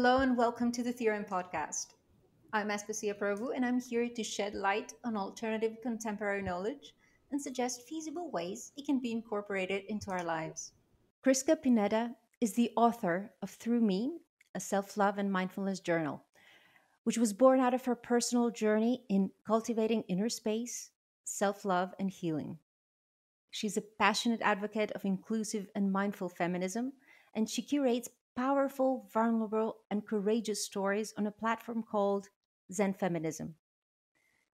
Hello and welcome to the Theorem podcast. I'm Aspasia and I'm here to shed light on alternative contemporary knowledge and suggest feasible ways it can be incorporated into our lives. Kriska Pineda is the author of Through Me, a self love and mindfulness journal, which was born out of her personal journey in cultivating inner space, self love, and healing. She's a passionate advocate of inclusive and mindful feminism, and she curates powerful, vulnerable, and courageous stories on a platform called Zen Feminism.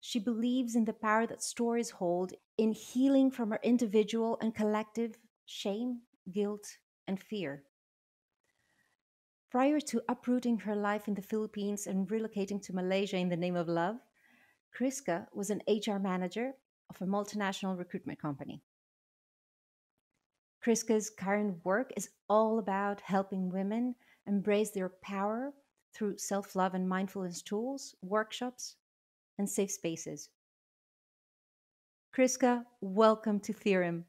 She believes in the power that stories hold in healing from our individual and collective shame, guilt, and fear. Prior to uprooting her life in the Philippines and relocating to Malaysia in the name of love, Kriska was an HR manager of a multinational recruitment company. Kriska's current work is all about helping women embrace their power through self love and mindfulness tools, workshops, and safe spaces. Kriska, welcome to Theorem.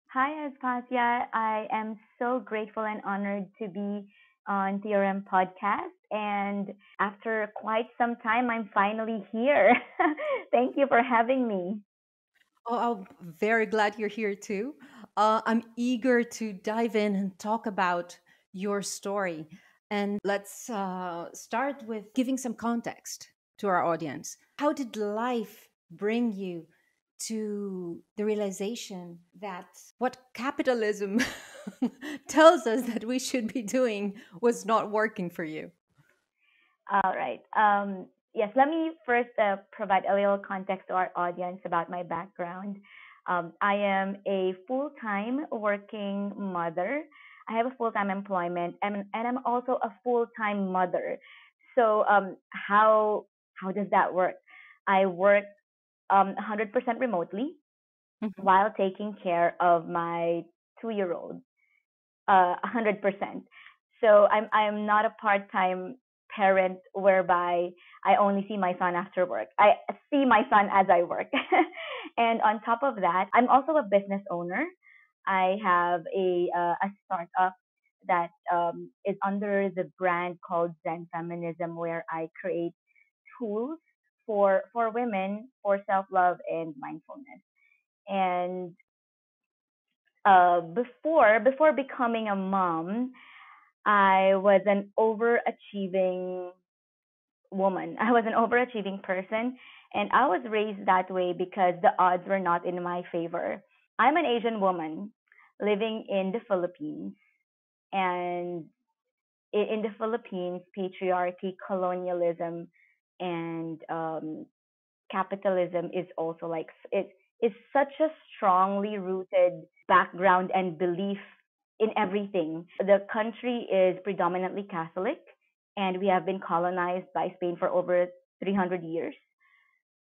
Hi, Aspasia. I am so grateful and honored to be on Theorem podcast. And after quite some time, I'm finally here. Thank you for having me. Oh, I'm very glad you're here too. I'm eager to dive in and talk about your story. And let's start with giving some context to our audience. How did life bring you to the realization that what capitalism tells us that we should be doing was not working for you? All right. Yes, let me first provide a little context to our audience about my background. I am a full time working mother. I have a full time employment, and I'm also a full time mother. So, how does that work? I work 100% remotely Mhm. while taking care of my 2 year old 100%. So I'm not a part time parent whereby I only see my son after work. I see my son as I work. And on top of that, I'm also a business owner. I have a startup that is under the brand called Zen Feminism, where I create tools for women for self love and mindfulness. And before becoming a mom, I was an overachieving woman. I was an overachieving person, and I was raised that way because the odds were not in my favor. I'm an Asian woman living in the Philippines, and in the Philippines, patriarchy, colonialism, and capitalism is also like it is such a strongly rooted background and belief in everything. The country is predominantly Catholic, and we have been colonized by Spain for over 300 years.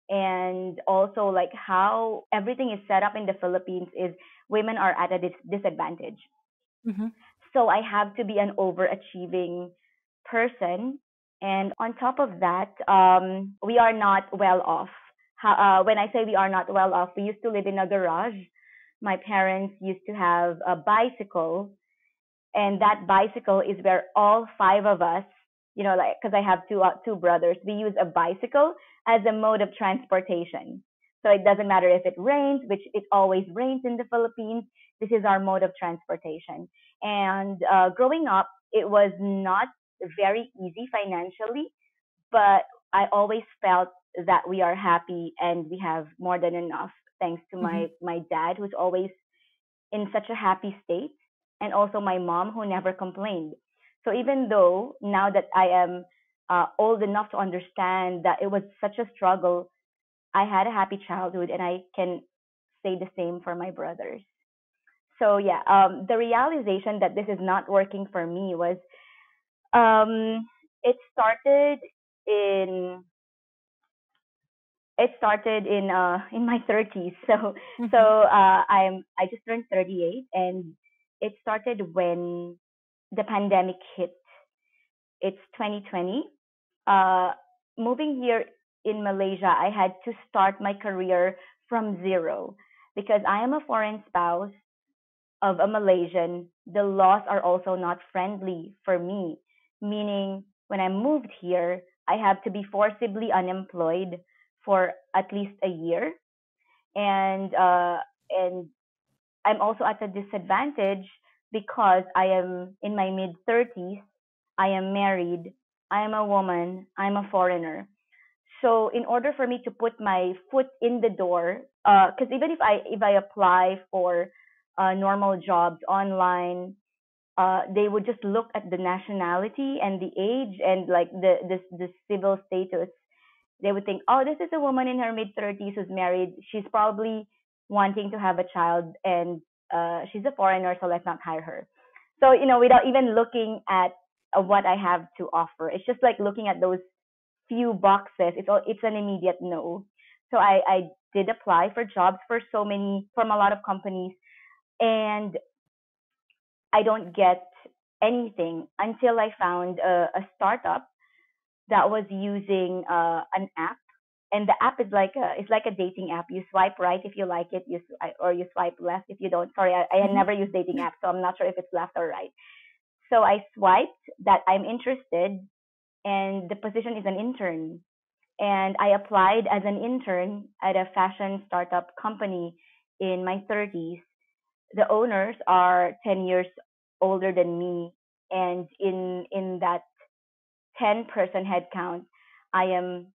And also, like how everything is set up in the Philippines is women are at a disadvantage. Mhm. So I have to be an overachieving person. And on top of that, we are not well off. When I say we are not well off, we used to live in a garage. My parents used to have a bicycle, and that bicycle is where all five of us, like because I have two brothers, we use a bicycle as a mode of transportation. So it doesn't matter if it rains, which it always rains in the Philippines. This is our mode of transportation. And growing up, it was not very easy financially, but I always felt that we are happy and we have more than enough, thanks to Mhm. my dad, who's always in such a happy state, and also my mom, who never complained. So even though now that I am old enough to understand that it was such a struggle, I had a happy childhood, and I can say the same for my brothers. So yeah, the realization that this is not working for me was it started in in my 30s. Mhm. I just turned 38, and it started when the pandemic hit. It's 2020. Uh, moving here in Malaysia, I had to start my career from zero because I am a foreign spouse of a Malaysian. The laws are also not friendly for me, meaning when I moved here, I have to be forcibly unemployed for at least a year, and I'm also at a disadvantage because I am in my mid 30s. I am married. I am a woman. I'm a foreigner. So in order for me to put my foot in the door, because even if I apply for normal jobs online, they would just look at the nationality and the age and like the civil status. They would think, oh, this is a woman in her mid 30s who's married. She's probably wanting to have a child, and she's a foreigner, so let's not hire her. So without even looking at what I have to offer, it's just like looking at those few boxes. It's an immediate no. So I did apply for jobs for so many from a lot of companies, and I don't get anything until I found a startup that was using an app, and the app is like a dating app. You swipe right if you like it, or you swipe left if you don't. Sorry, I had Mhm. never used dating apps, so I'm not sure if it's left or right. So I swiped that I'm interested, and the position is an intern, and I applied as an intern at a fashion startup company in my 30s. The owners are 10 years older than me, and in that 10-person headcount, I am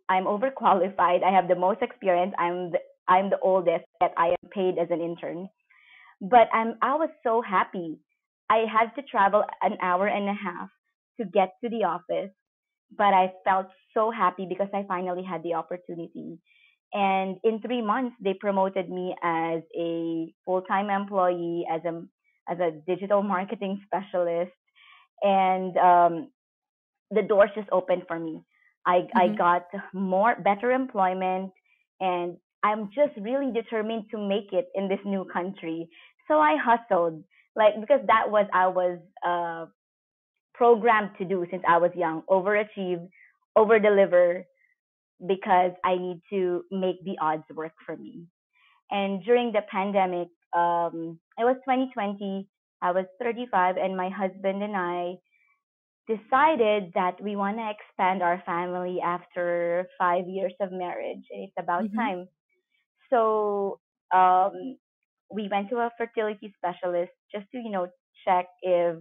I'm overqualified. I have the most experience. I'm the oldest, yet I am paid as an intern. But I was so happy. I had to travel an hour and a half to get to the office, but I felt so happy because I finally had the opportunity. And in 3 months, they promoted me as a full-time employee, as a digital marketing specialist, and the doors just opened for me. I Mhm. got better employment, and I'm just really determined to make it in this new country. So I hustled, like, because that was I was programmed to do since I was young: overachieve, over deliver, because I need to make the odds work for me. And during the pandemic, it was 2020. I was 35, and my husband and I decided that we want to expand our family after 5 years of marriage. It's about Mhm. time. So um, we went to a fertility specialist just to, check if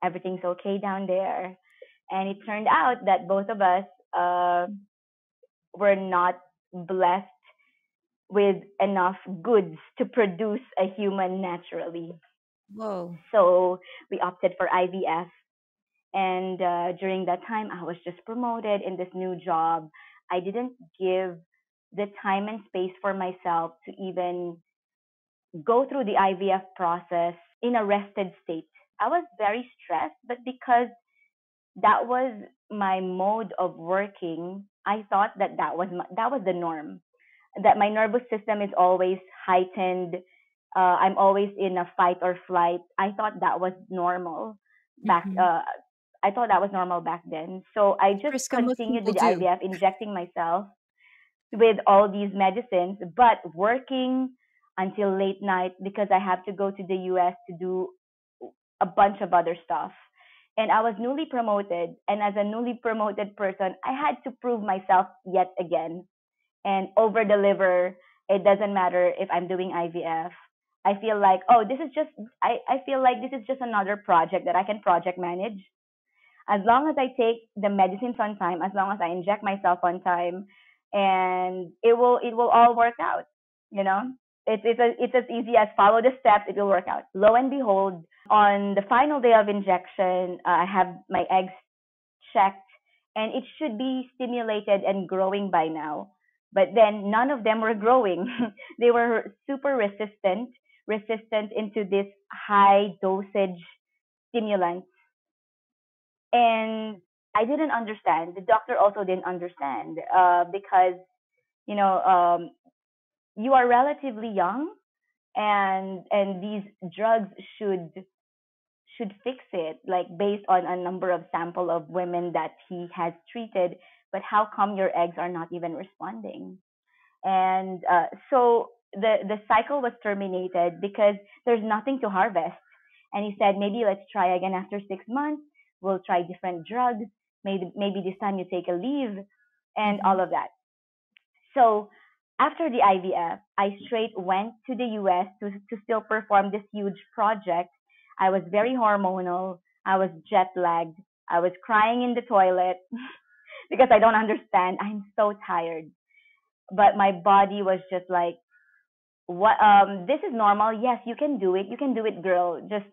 everything's okay down there. And it turned out that both of us uh, were not blessed with enough goods to produce a human naturally. Whoa. So we opted for IVF. And during that time, I was just promoted in this new job. I didn't give the time and space for myself to even go through the IVF process in a rested state. I was very stressed, but because that was my mode of working, I thought that that was the norm. That my nervous system is always heightened. I'm always in a fight or flight. I thought that was normal back. Mhm. I thought that was normal back then. So I just Kriska, most continued people with the do. IVF, injecting myself with all these medicines, but working until late night because I have to go to the US to do a bunch of other stuff. And I was newly promoted. And as a newly promoted person, I had to prove myself yet again and over deliver. It doesn't matter if I'm doing IVF. I feel like, oh, I feel like this is just another project that I can project manage. As long as I take the medicines on time, as long as I inject myself on time, and it will all work out. You know, it's as easy as follow the steps. It will work out. Lo and behold, on the final day of injection, I have my eggs checked, and it should be stimulated and growing by now. But then none of them were growing. They were super resistant into this high dosage stimulant, and I didn't understand. The doctor also didn't understand because you know um, you are relatively young, and these drugs should fix it, like based on a number of sample of women that he has treated. But how come your eggs are not even responding? And so the cycle was terminated because there's nothing to harvest. And he said, maybe let's try again after 6 months. we'll try different drugs. Maybe this time you take a leave and Mm-hmm. all of that. So after the IVF, I straight went to the US to still perform this huge project. I was very hormonal. I was jet lagged. I was crying in the toilet because I don't understand. I'm so tired. But my body was just like, what, this is normal. Yes, you can do it. You can do it, girl. Just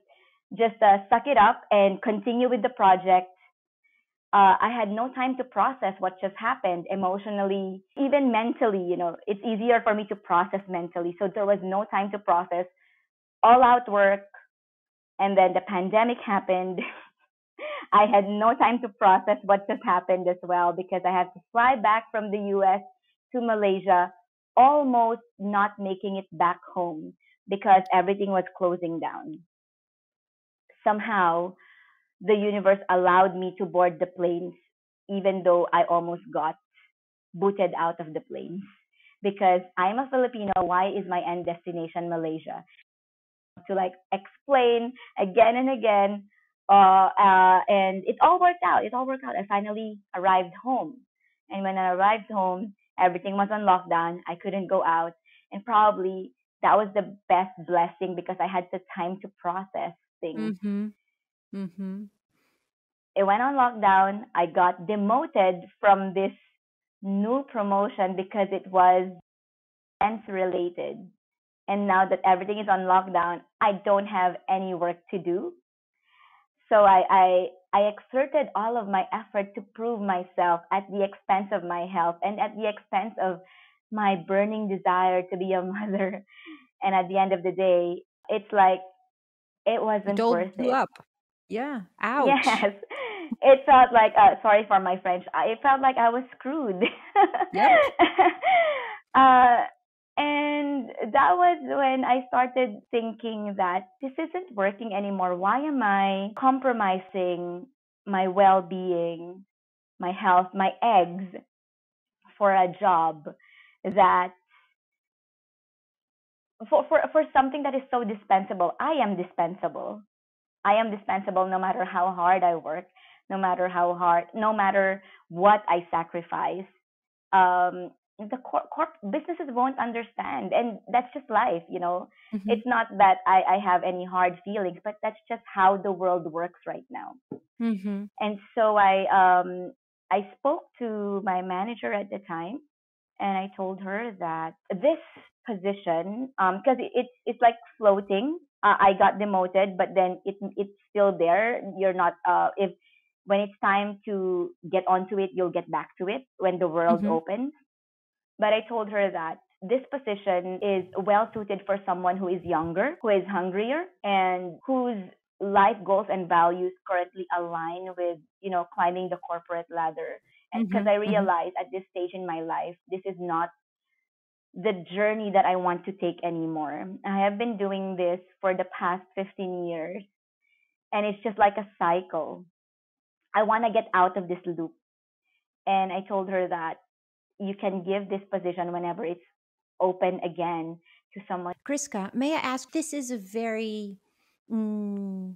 suck it up and continue with the project. I had no time to process what just happened emotionally, even mentally. It's easier for me to process mentally. So there was no time to process all out work. And then the pandemic happened. I had no time to process what just happened as well because I had to fly back from the US to Malaysia, almost not making it back home because everything was closing down. Somehow, the universe allowed me to board the planes, even though I almost got booted out of the planes. Because I'm a Filipino, why is my end destination Malaysia? To like explain again and again. And it all worked out. It all worked out. I finally arrived home. And when I arrived home, everything was on lockdown. I couldn't go out. And probably that was the best blessing because I had the time to process things. Mm-hmm. Mm-hmm. It went on lockdown. I got demoted from this new promotion because it was events related. And now that everything is on lockdown, I don't have any work to do. So I exerted all of my effort to prove myself at the expense of my health and at the expense of my burning desire to be a mother. And at the end of the day, it's like it It wasn't all worth blew it. up. Yeah. Ouch. Yes, it felt like, sorry for my French, it felt like I was screwed. Yep. uh, and that was when I started thinking that this isn't working anymore. Why am I compromising my well being, my health, my eggs for a job that for something that is so dispensable? I am dispensable. I am dispensable no matter how hard I work, no matter what I sacrifice. The businesses won't understand, and that's just life. Mm-hmm. It's not that I have any hard feelings, but that's just how the world works right now. Mm-hmm. And so I spoke to my manager at the time, and I told her that this position, because it's like floating. I got demoted, but then it's still there. You're not if when it's time to get onto it, you'll get back to it when the world Mm-hmm. opens. But I told her that this position is well suited for someone who is younger, who is hungrier, and whose life goals and values currently align with, climbing the corporate ladder. And because Mm-hmm. I Mm-hmm. realized at this stage in my life, this is not the journey that I want to take anymore. I have been doing this for the past 15 years, and it's just like a cycle. I want to get out of this loop. And I told her that you can give this position whenever it's open again to someone. Kriska, may I ask? This is a very, mm,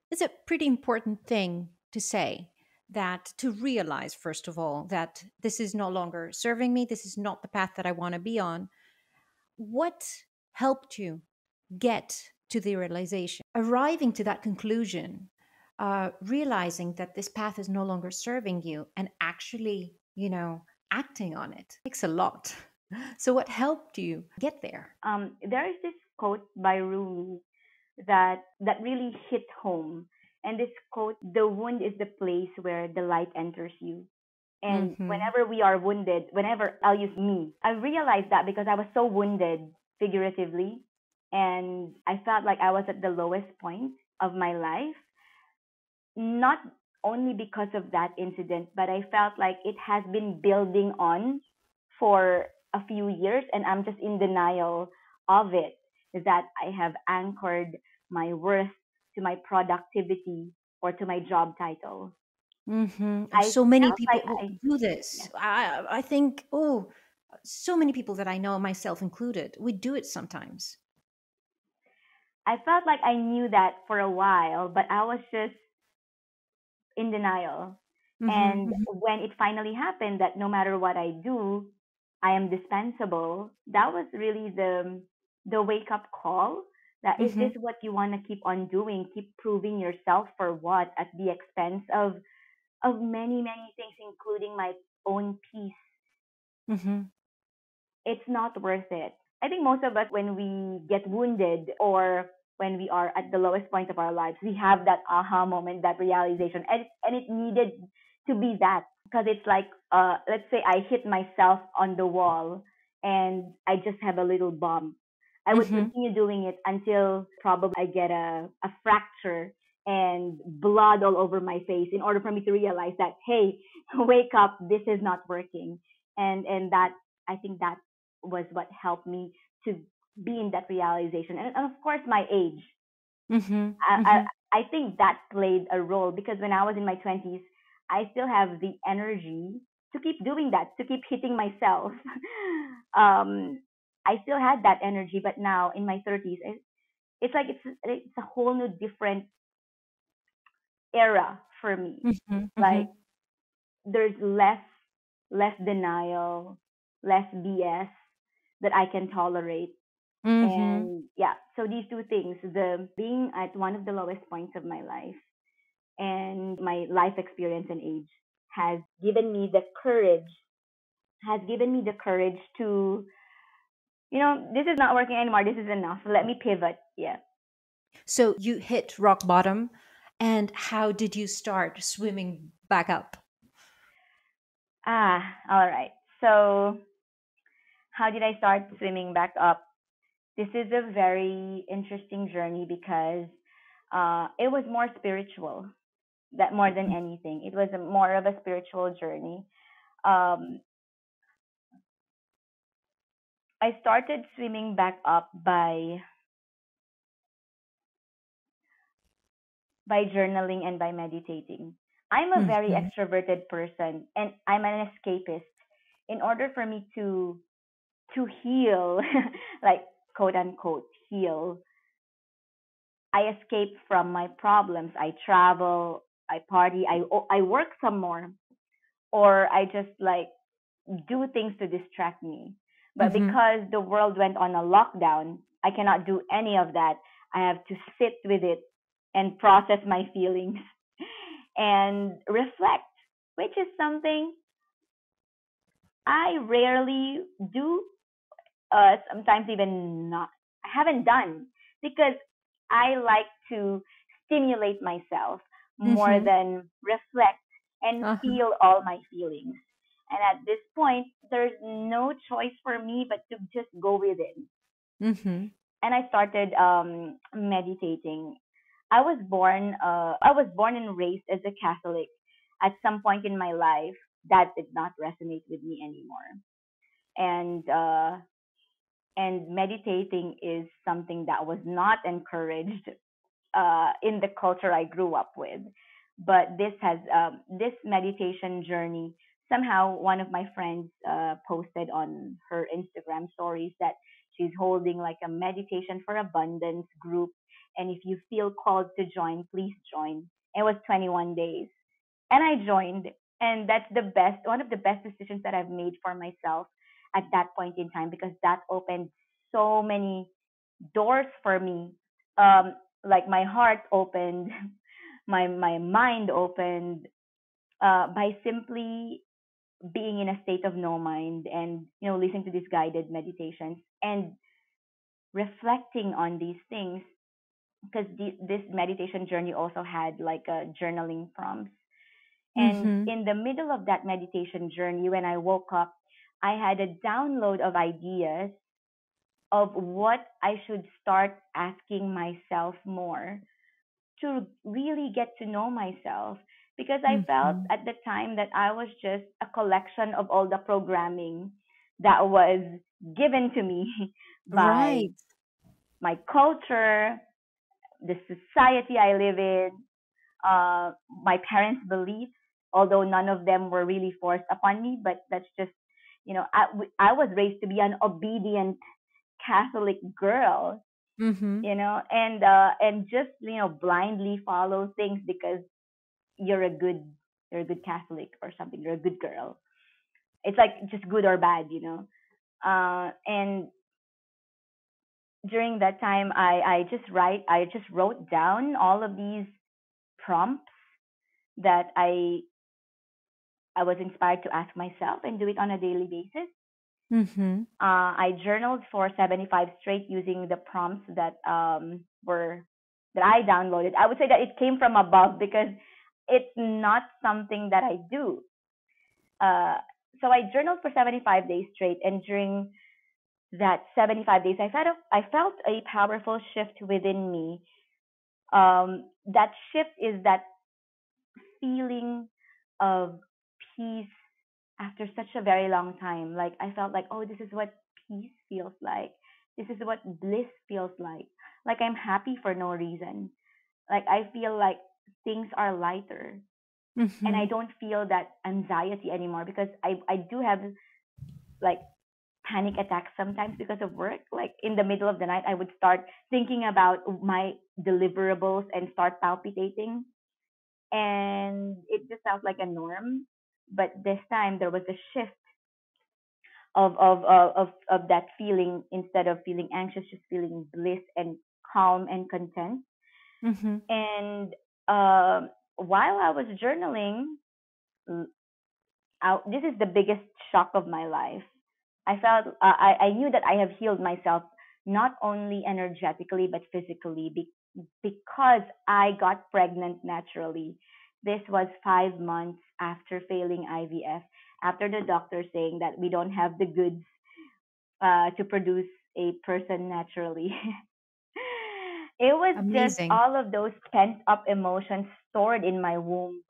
it's a pretty important thing to say, that to realize, first of all, that this is no longer serving me. This is not the path that I want to be on. What helped you get to the realization, arriving to that conclusion, realizing that this path is no longer serving you and actually, acting on it? It takes a lot. So, what helped you get there? There is this quote by Rumi that really hit home. And this quote, the wound is the place where the light enters you. And Mm-hmm. whenever we are wounded, whenever I'll use me, I realized that because I was so wounded figuratively, and I felt like I was at the lowest point of my life, not only because of that incident, but I felt like it has been building on for a few years, and I'm just in denial of it, that I have anchored my worth to my productivity or to my job title. Mm-hmm. Oh, I so many felt like people I, do yes, this. I think, oh, so many people that I know, myself included, we do it sometimes. I felt like I knew that for a while, but I was just in denial. Mm-hmm. And Mm-hmm. when it finally happened that no matter what I do, I am dispensable, that was really the wake up call. That is Mm-hmm. this what you want to keep on doing? Keep proving yourself for what? At the expense of many, many things, including my own peace. Mm-hmm. It's not worth it. I think most of us, when we get wounded or when we are at the lowest point of our lives, we have that aha moment, that realization, and it needed to be that, because it's like, let's say I hit myself on the wall and I just have a little bump. I would Mm-hmm. continue doing it until probably I get a fracture and blood all over my face in order for me to realize that, hey, wake up, this is not working. And that, I think that was what helped me to be in that realization. And of course, my age. Mm-hmm. I, Mm-hmm. I think that played a role because when I was in my 20s, I still have the energy to keep doing that, to keep hitting myself. um, I still had that energy, but now in my 30s, it's like it's a whole new different era for me. Mm-hmm. Mm-hmm. Like there's less denial, less BS that I can tolerate. Mm-hmm. And yeah, so these two things, the being at one of the lowest points of my life and my life experience and age, has given me the courage, to, this is not working anymore, this is enough, let me pivot. Yeah. So you hit rock bottom, and how did you start swimming back up? All right. So how did I start swimming back up? This is a very interesting journey because it was more spiritual, that more than anything. It was more of a spiritual journey. Um, I started swimming back up by journaling and by meditating. I'm a very Mm-hmm. extroverted person and I'm an escapist. In order for me to heal, like quote unquote heal, I escape from my problems. I travel, I party, I work some more, or I just like do things to distract me. But Mm-hmm. because the world went on a lockdown, I cannot do any of that. I have to sit with it and process my feelings and reflect, which is something I rarely do, sometimes even not. I haven't done because I like to stimulate myself more Mm-hmm. than reflect and Uh-huh. feel all my feelings. And at this point, there's no choice for me but to just go with it. Mm-hmm. And I started meditating. I was born and raised as a Catholic. At some point in my life, that did not resonate with me anymore. And meditating is something that was not encouraged in the culture I grew up with. But this meditation journey. Somehow, one of my friends posted on her Instagram stories that she's holding like a meditation for abundance group, and if you feel called to join, please join. It was 21 days, and I joined, and that's one of the best decisions that I've made for myself at that point in time because that opened so many doors for me. Like my heart opened, my mind opened by simply being in a state of no mind and listening to these guided meditations and reflecting on these things because this meditation journey also had like a journaling prompts. And Mm-hmm. in the middle of that meditation journey, when I woke up, I had a download of ideas of what I should start asking myself more to really get to know myself. Because I felt Mm-hmm. at the time that I was just a collection of all the programming that was given to me by Right. my culture, the society I live in, my parents' beliefs, although none of them were really forced upon me, but that's just, I was raised to be an obedient Catholic girl, Mm-hmm. and just blindly follow things because you're a good you're a good Catholic or something. You're a good girl. It's like just good or bad, you know. And during that time, I just wrote down all of these prompts that I was inspired to ask myself and do it on a daily basis. Mm-hmm. I journaled for 75 straight using the prompts were that I downloaded. I would say that it came from above because it's not something that I do. Uh, so I journaled for 75 days straight, and during that 75 days, I felt a powerful shift within me. That shift is that feeling of peace after such a very long time. Like I felt like, oh, this is what peace feels like. This is what bliss feels like. Like I'm happy for no reason. Like I feel like things are lighter and I Mm-hmm. don't feel that anxiety anymore because I do have like panic attacks sometimes because of work. Like in the middle of the night, I would start thinking about my deliverables and start palpitating. And it just felt like a norm. But this time there was a shift of that feeling. Instead of feeling anxious, just feeling bliss and calm and content. Mm-hmm. And while I was journaling, this is the biggest shock of my life. I knew that I have healed myself not only energetically but physically because I got pregnant naturally. This was 5 months after failing IVF, after the doctor saying that we don't have the goods to produce a person naturally. It was just Amazing. all of those pent up emotions stored in my womb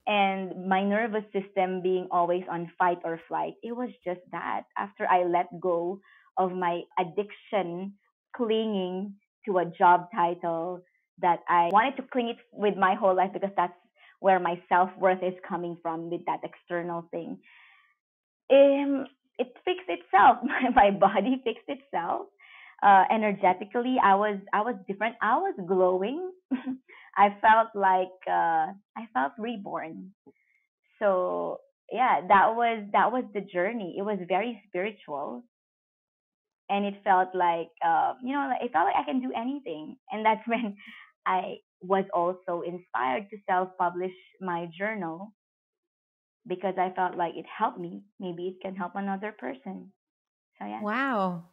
and my nervous system being always on fight or flight. It was just that after I let go of my addiction, clinging to a job title that I wanted to cling it with my whole life because that's where my self worth is coming from with that external thing. It fixed itself. My body fixed itself. Energetically, I was different. I was glowing. I felt reborn. So yeah, that was the journey. It was very spiritual, and it felt like like, it felt like I can do anything. And that's when I was also inspired to self-publish my journal because I felt like it helped me. Maybe it can help another person. So yeah. Wow.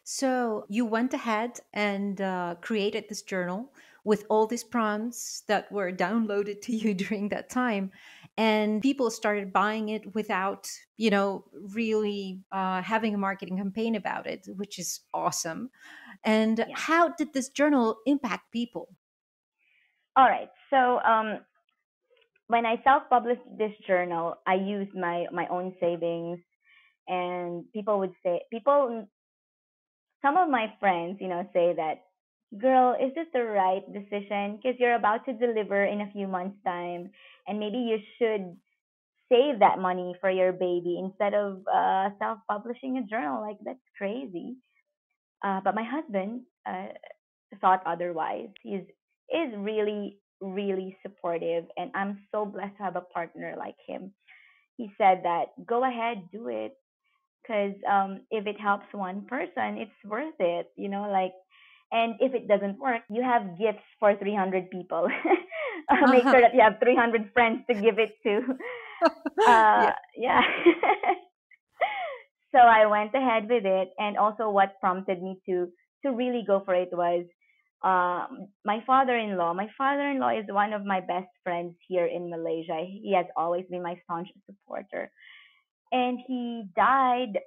So you went ahead and created this journal with all these prompts that were downloaded to you during that time. And people started buying it without, really having a marketing campaign about it, which is awesome. And Yeah. how did this journal impact people? All right. So when I self-published this journal, I used my own savings, and people, some of my friends, say that, girl, is this the right decision? Because you're about to deliver in a few months' time, and maybe you should save that money for your baby instead of self-publishing a journal. Like that's crazy. But my husband thought otherwise. Is really really supportive, and I'm so blessed to have a partner like him. He said that go ahead, do it, because if it helps one person, it's worth it. Like, and if it doesn't work, you have gifts for 300 people. Make sure that you have 300 friends to give it to. Yeah. Yeah. So I went ahead with it, and also what prompted me to really go for it was my father-in-law. My father-in-law is one of my best friends here in Malaysia. He has always been my staunch supporter, and he died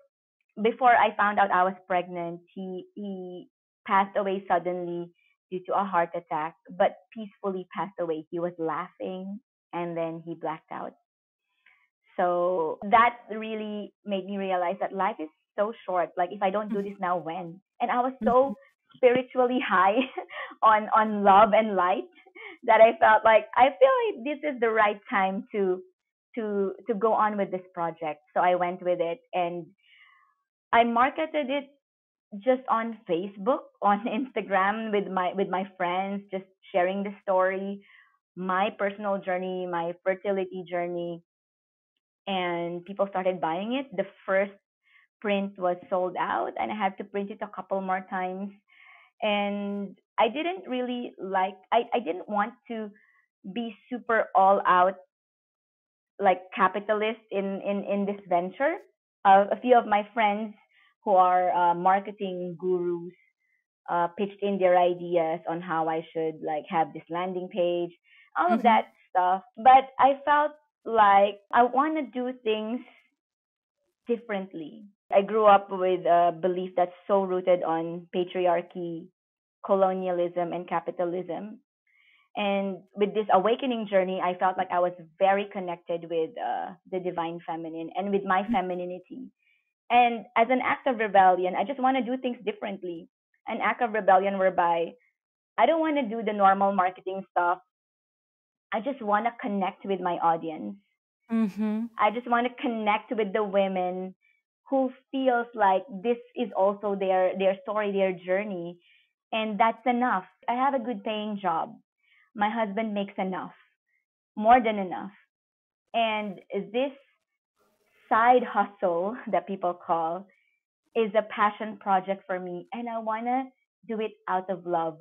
before I found out I was pregnant. He passed away suddenly due to a heart attack, but peacefully passed away. He was laughing, and then he blacked out. So that really made me realize that life is so short. Like if I don't do this now, when? And I was Mhm. so spiritually high on love and light that I felt like I feel like this is the right time to go on with this project. So I went with it, and I marketed it just on Facebook, on Instagram with my friends, just sharing the story. my personal journey, my fertility journey, and people started buying it. The first print was sold out, and I had to print it a couple more times. And I didn't really I didn't want to be super all out like capitalist in this venture. A few of my friends who are marketing gurus pitched in their ideas on how I should like have this landing page, all of Mm-hmm. that stuff. But I felt like I want to do things differently. I grew up with a belief that's so rooted on patriarchy, colonialism, and capitalism. And with this awakening journey, I felt like I was very connected with the divine feminine and with my femininity. And as an act of rebellion, I just want to do things differently. An act of rebellion whereby I don't want to do the normal marketing stuff. I just want to connect with my audience. Mm-hmm. I just want to connect with the women who feels like this is also their story, their journey, and that's enough. I have a good paying job. My husband makes enough, more than enough. And this side hustle that people call is a passion project for me, and I want to do it out of love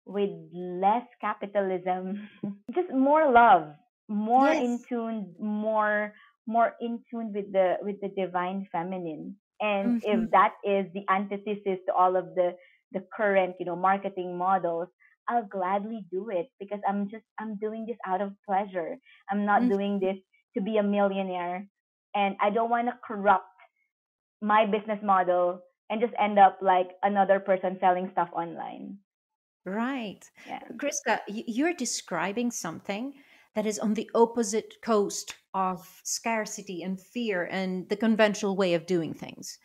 with less capitalism, just more love, more in Yes. tune, more in tune with the divine feminine. And Mm-hmm. if that is the antithesis to all of the current, marketing models, I'll gladly do it because I'm doing this out of pleasure. I'm not doing Mm-hmm. this to be a millionaire, and I don't want to corrupt my business model and just end up like another person selling stuff online. Right. Yeah. Kriska, you're describing something that is on the opposite coast of scarcity and fear and the conventional way of doing things.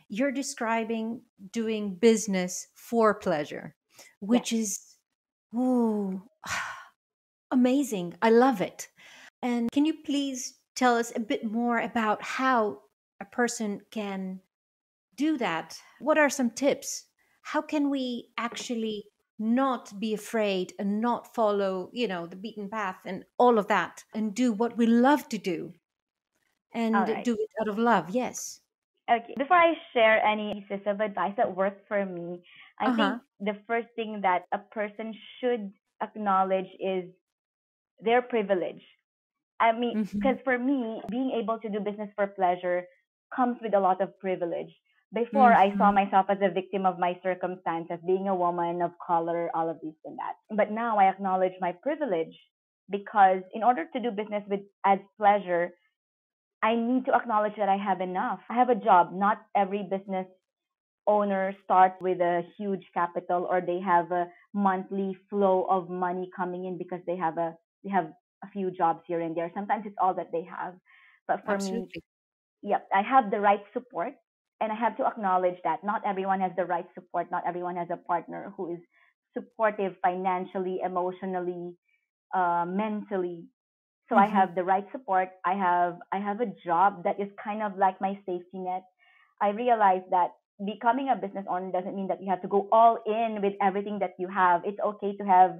You're describing doing business for pleasure, Yes. which is, ooh, amazing. I love it. And can you please tell us a bit more about how a person can do that? What are some tips? How can we actually not be afraid and not follow, the beaten path and all of that and do what we love to do All and right. do it out of love? Yes. Okay. Before I share any pieces of advice that worked for me, I Uh-huh. think the first thing that a person should acknowledge is their privilege. I mean, Mhm. because for me, being able to do business for pleasure comes with a lot of privilege. Before, I saw Mhm. myself as a victim of my circumstances, being a woman of color, all of this and that. But now I acknowledge my privilege because in order to do business with as pleasure, I need to acknowledge that I have enough. I have a job. Not every business owner starts with a huge capital or they have a monthly flow of money coming in because they have a few jobs here and there. Sometimes it's all that they have. But for me, Absolutely. yep, I have the right support, and I have to acknowledge that not everyone has the right support. Not everyone has a partner who is supportive financially, emotionally, mentally. So I Mhm. have the right support. I have a job that is kind of like my safety net. I realized that becoming a business owner doesn't mean that you have to go all in with everything that you have. It's okay to have,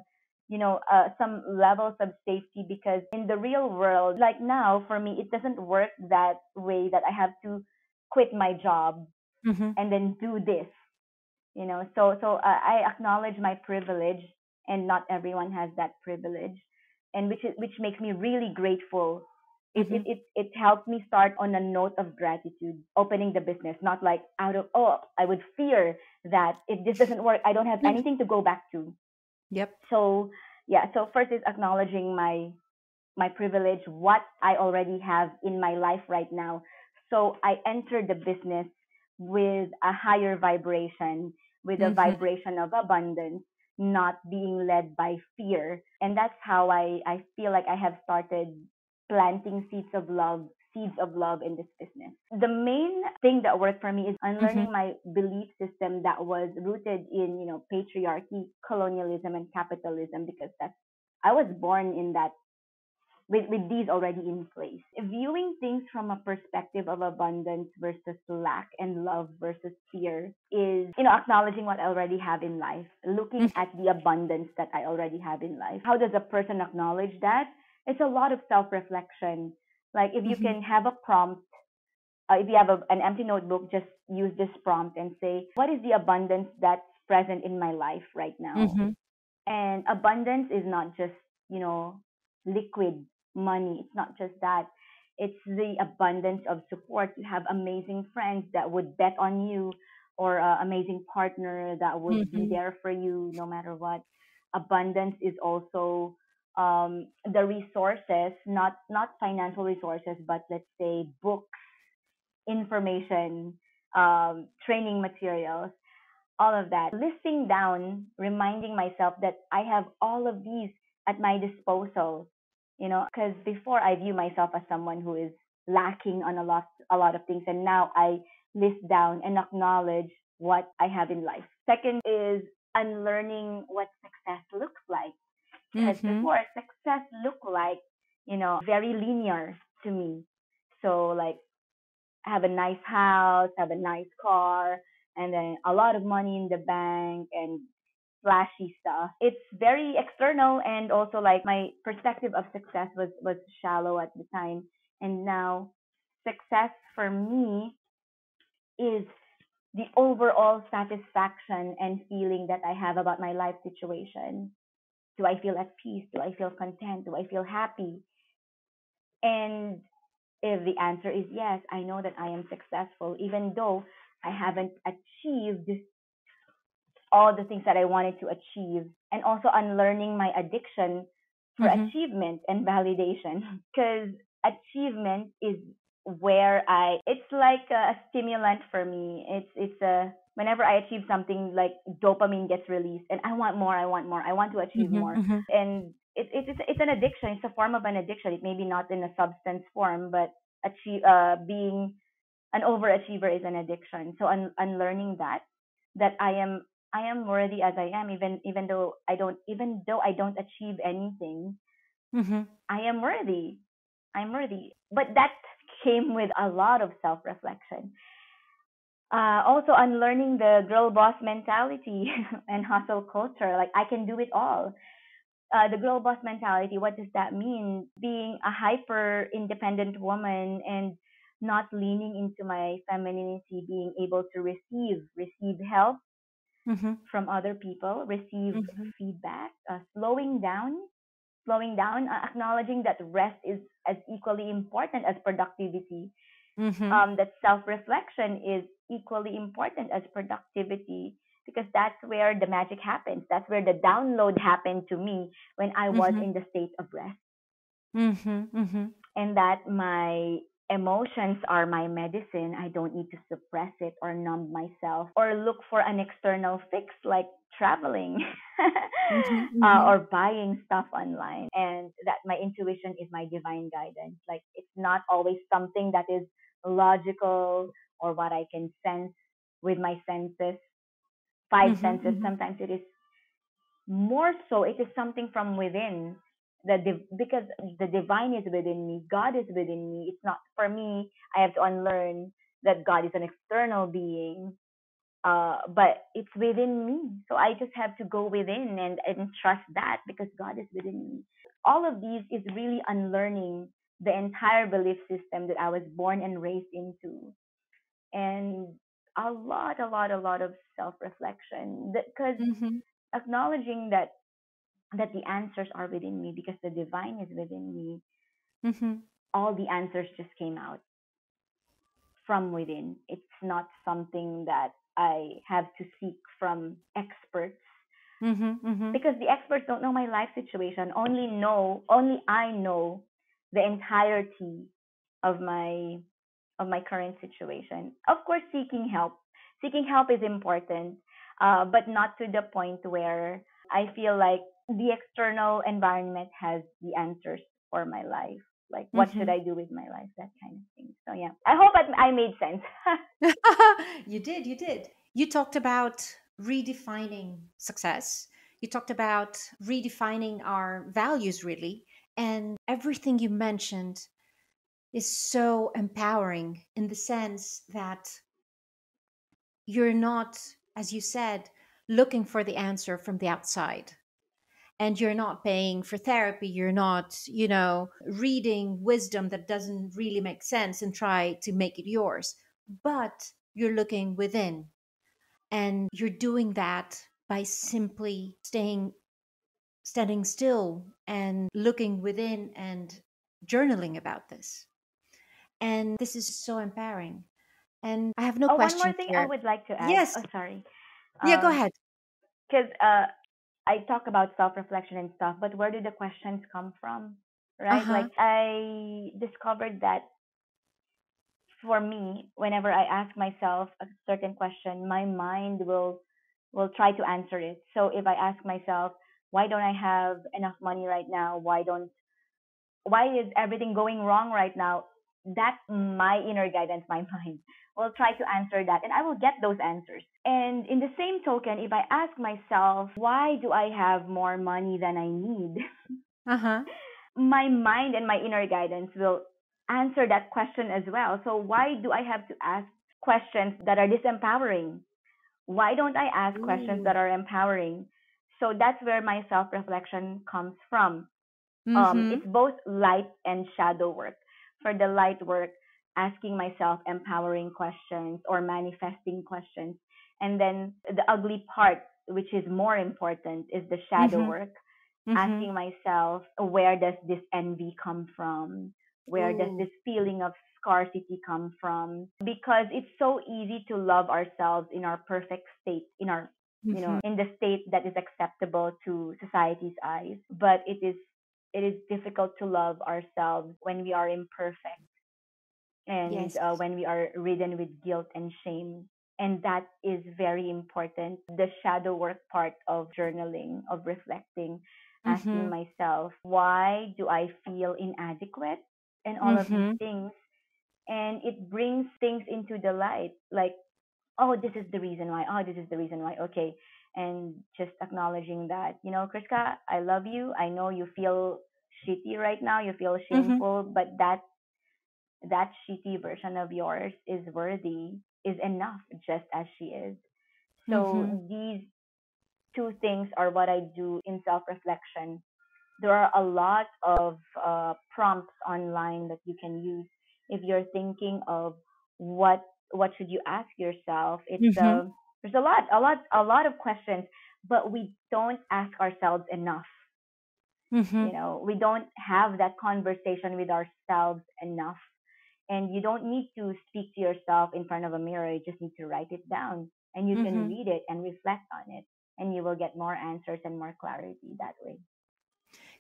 some levels of safety because in the real world, like now for me, it doesn't work that way that I have to quit my job Mhm. and then do this. So I acknowledge my privilege, and not everyone has that privilege, and which makes me really grateful. Mhm. It helped me start on a note of gratitude, opening the business, not like out of, oh, I would fear that if this doesn't work, I don't have Yeah. anything to go back to. Yep. So yeah, so first is acknowledging my privilege, what I already have in my life right now. So I entered the business with a higher vibration, with a Mhm. vibration of abundance, not being led by fear. And that's how I feel like I have started planting seeds of love in this business. The main thing that worked for me is Mhm. unlearning my belief system that was rooted in, patriarchy, colonialism, and capitalism because that's I was born in that with these already in place. Viewing things from a perspective of abundance versus lack and love versus fear is, acknowledging what I already have in life, looking at the abundance that I already have in life. How does a person acknowledge that? It's a lot of self reflection. Like if you Mm-hmm. can have a prompt, if you have an empty notebook, just use this prompt and say, what is the abundance that's present in my life right now? Mm-hmm. And abundance is not just, you know, liquid money. It's not just that. It's the abundance of support. You have amazing friends that would bet on you, or an amazing partner that would be Mm-hmm. there for you no matter what. Abundance is also the resources, not financial resources, but let's say books, information, training materials, all of that. Listing down, reminding myself that I have all of these at my disposal, because before I view myself as someone who is lacking on a lot of things, and now I list down and acknowledge what I have in life. Second is unlearning what success looks like, because Mm-hmm. before success looked like, very linear to me. So like have a nice house, have a nice car, and then a lot of money in the bank and flashy stuff. It's very external, and also like my perspective of success was shallow at the time. And now success for me is the overall satisfaction and feeling that I have about my life situation. Do I feel at peace? Do I feel content? Do I feel happy? And if the answer is yes, I know that I am successful, even though I haven't achieved all the things that I wanted to achieve, and also unlearning my addiction for Mm-hmm. achievement and validation. Because achievement is where it's like a stimulant for me. It's a, whenever I achieve something, like dopamine gets released, and I want more, I want more, I want to achieve more. Mm-hmm. And it's an addiction. It's a form of an addiction. It may be not in a substance form, but being an overachiever is an addiction. So unlearning that I am worthy as I am, even though I don't achieve anything, Mm-hmm. I am worthy. I'm worthy. But that came with a lot of self reflection. Also unlearning the girl boss mentality and hustle culture. Like I can do it all. The girl boss mentality, what does that mean? Being a hyper independent woman and not leaning into my femininity, being able to receive help Mm-hmm. from other people, receive Mm-hmm. feedback, slowing down, acknowledging that rest is as equally important as productivity, Mm-hmm. that self reflection is equally important as productivity, because that's where the magic happens. That's where the download happened to me when I was Mm-hmm. in the state of rest, Mm-hmm. Mm-hmm. and that my emotions are my medicine. I don't need to suppress it or numb myself or look for an external fix like traveling Mm-hmm. or buying stuff online. And that my intuition is my divine guidance. Like it's not always something that is logical or what I can sense with my senses, five senses. Mm-hmm. Sometimes it is more so, it is something from within. Because the divine is within me, God is within me. It's not for me. I have to unlearn that God is an external being, but it's within me. So I just have to go within and trust that, because God is within me. All of these is really unlearning the entire belief system that I was born and raised into, and a lot of self reflection. Because Mm-hmm. acknowledging that the answers are within me, because the divine is within me. Mm-hmm. All the answers just came out from within. It's not something that I have to seek from experts, Mm-hmm. because the experts don't know my life situation. Only I know the entirety of my current situation. Of course, seeking help. Seeking help is important, but not to the point where I feel like the external environment has the answers for my life. Like, what should Mm-hmm. I do with my life? That kind of thing. So, yeah. I hope I made sense. You did, you did. You talked about redefining success. You talked about redefining our values, really. And everything you mentioned is so empowering in the sense that you're not, as you said, looking for the answer from the outside. And you're not paying for therapy. You're not, reading wisdom that doesn't really make sense and try to make it yours. But you're looking within. And you're doing that by simply standing still and looking within and journaling about this. And this is so empowering. And I have no Oh, one more questions thing I here. would like to add. Yes. Oh, sorry. Yeah, go ahead. Because I talk about self-reflection and stuff, but where do the questions come from? Uh Right? huh. Like I discovered that for me, whenever I ask myself a certain question, my mind will try to answer it. So if I ask myself, why don't I have enough money right now? Why is everything going wrong right now? That's my inner guidance, my mind will try to answer that, and I will get those answers. And in the same token, if I ask myself, why do I have more money than I need? Uh huh. My mind and my inner guidance will answer that question as well. So why do I have to ask questions that are disempowering? Why don't I ask questions Ooh. that are empowering? So that's where my self reflection comes from. Mm-hmm. It's both light and shadow work. For the light work, asking myself empowering questions or manifesting questions. And then the ugly part, which is more important, is the shadow Mm-hmm. work, Mm-hmm. asking myself, where does this envy come from? Where does Ooh. this feeling of scarcity come from? Because it's so easy to love ourselves in our perfect state, in our Mm-hmm. in the state that is acceptable to society's eyes. But it is difficult to love ourselves when we are imperfect and Yes. when we are ridden with guilt and shame. And that is very important. The shadow work part of journaling, of reflecting, asking Mm-hmm. myself, why do I feel inadequate? And all of these Mm-hmm. things. And it brings things into the light. Like, oh, this is the reason why. Oh, this is the reason why. Okay. And just acknowledging that, Kriska, I love you. I know you feel shitty right now. You feel Mm-hmm. shameful, but that shitty version of yours is worthy, is enough just as she is. So Mm-hmm. these two things are what I do in self reflection. There are a lot of prompts online that you can use if you're thinking of what what should you ask yourself. Mm-hmm. There's a lot of questions, but we don't ask ourselves enough. Mm-hmm. We don't have that conversation with ourselves enough. And you don't need to speak to yourself in front of a mirror. You just need to write it down, and you can Mm-hmm. read it and reflect on it, and you will get more answers and more clarity that way.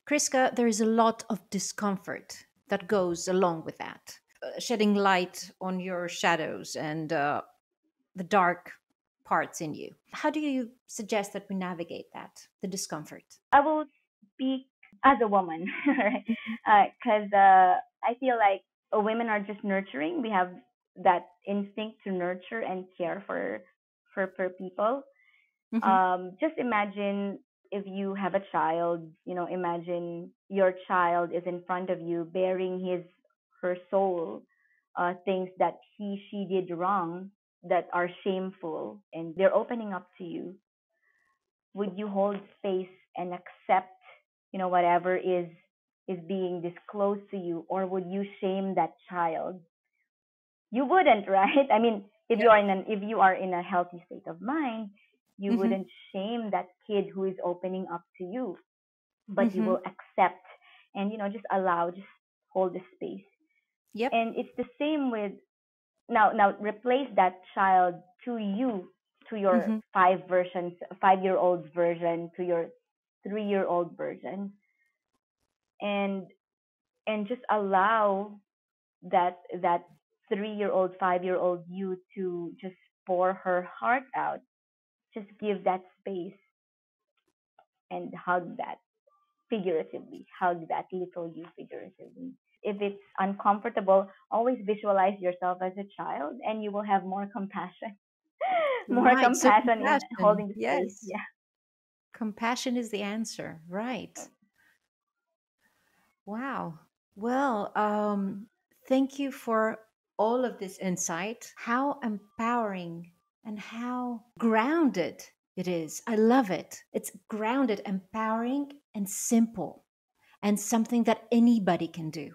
Kriska, there is a lot of discomfort that goes along with that. Shedding light on your shadows and the dark parts in you. How do you suggest that we navigate that, the discomfort? I will speak as a woman, right? Mhm. Because I feel like women are just nurturing. We have that instinct to nurture and care for people. Mhm. Just imagine if you have a child. Imagine your child is in front of you, bearing his her soul, things that she did wrong that are shameful, and they're opening up to you. Would you hold space and accept whatever is being disclosed to you, or would you shame that child? You wouldn't, right? I mean, if you are in a healthy state of mind, you Mhm. wouldn't shame that kid who is opening up to you, but you Mhm. will accept and just allow, just hold the space. Yep. And it's the same with, now replace that child to you, to your Mhm. 5-year-old version, to your 3-year-old version, and just allow that 3-year-old, 5-year-old you to just pour her heart out. Just give that space and hug that figuratively. Hug that little you figuratively. If it's uncomfortable, always visualize yourself as a child, and you will have more compassion. More Right. So compassion in compassion. holding the space. Yes. Yeah. Compassion is the answer. Right. Wow. Well, thank you for all of this insight. How empowering and how grounded it is. I love it. It's grounded, empowering, and simple, and something that anybody can do.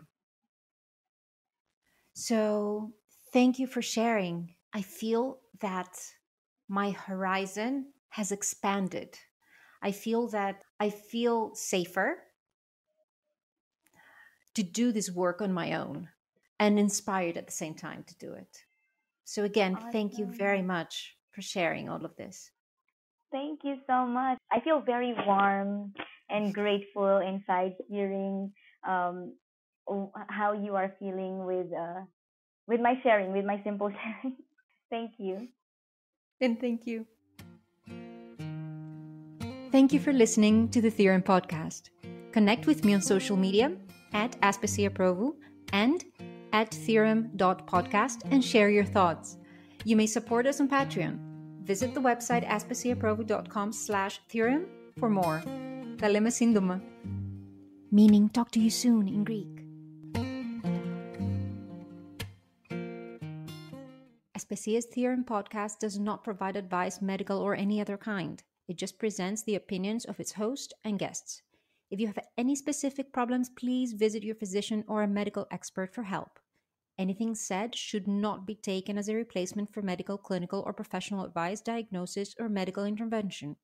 So, thank you for sharing. I feel that my horizon has expanded. I feel that I feel safer to do this work on my own and inspired at the same time to do it. So, again, thank you very Awesome. much for sharing all of this. Thank you so much. I feel very warm and grateful inside hearing um, how you are feeling with my sharing, with my simple sharing. Thank you. And thank you. Thank you for listening to the Theorem podcast. Connect with me on social media at Aspasia Provu and at theorem.podcast and share your thoughts. You may support us on Patreon. Visit the website aspasiaprovu.com/theorem for more. Τα λέμε σύντομα. Meaning talk to you soon in Greek. Aspasia's Theorem podcast does not provide advice, medical or any other kind. It just presents the opinions of its host and guests. If you have any specific problems, please visit your physician or a medical expert for help. Anything said should not be taken as a replacement for medical, clinical, or professional advice, diagnosis, or medical intervention.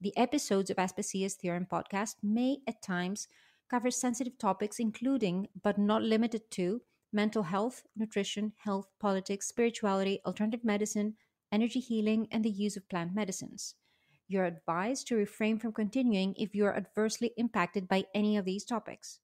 The episodes of Aspasia's Theorem podcast may, at times, cover sensitive topics, including, but not limited to, mental health, nutrition, health, politics, spirituality, alternative medicine, energy healing, and the use of plant medicines. You're advised to refrain from continuing if you are adversely impacted by any of these topics.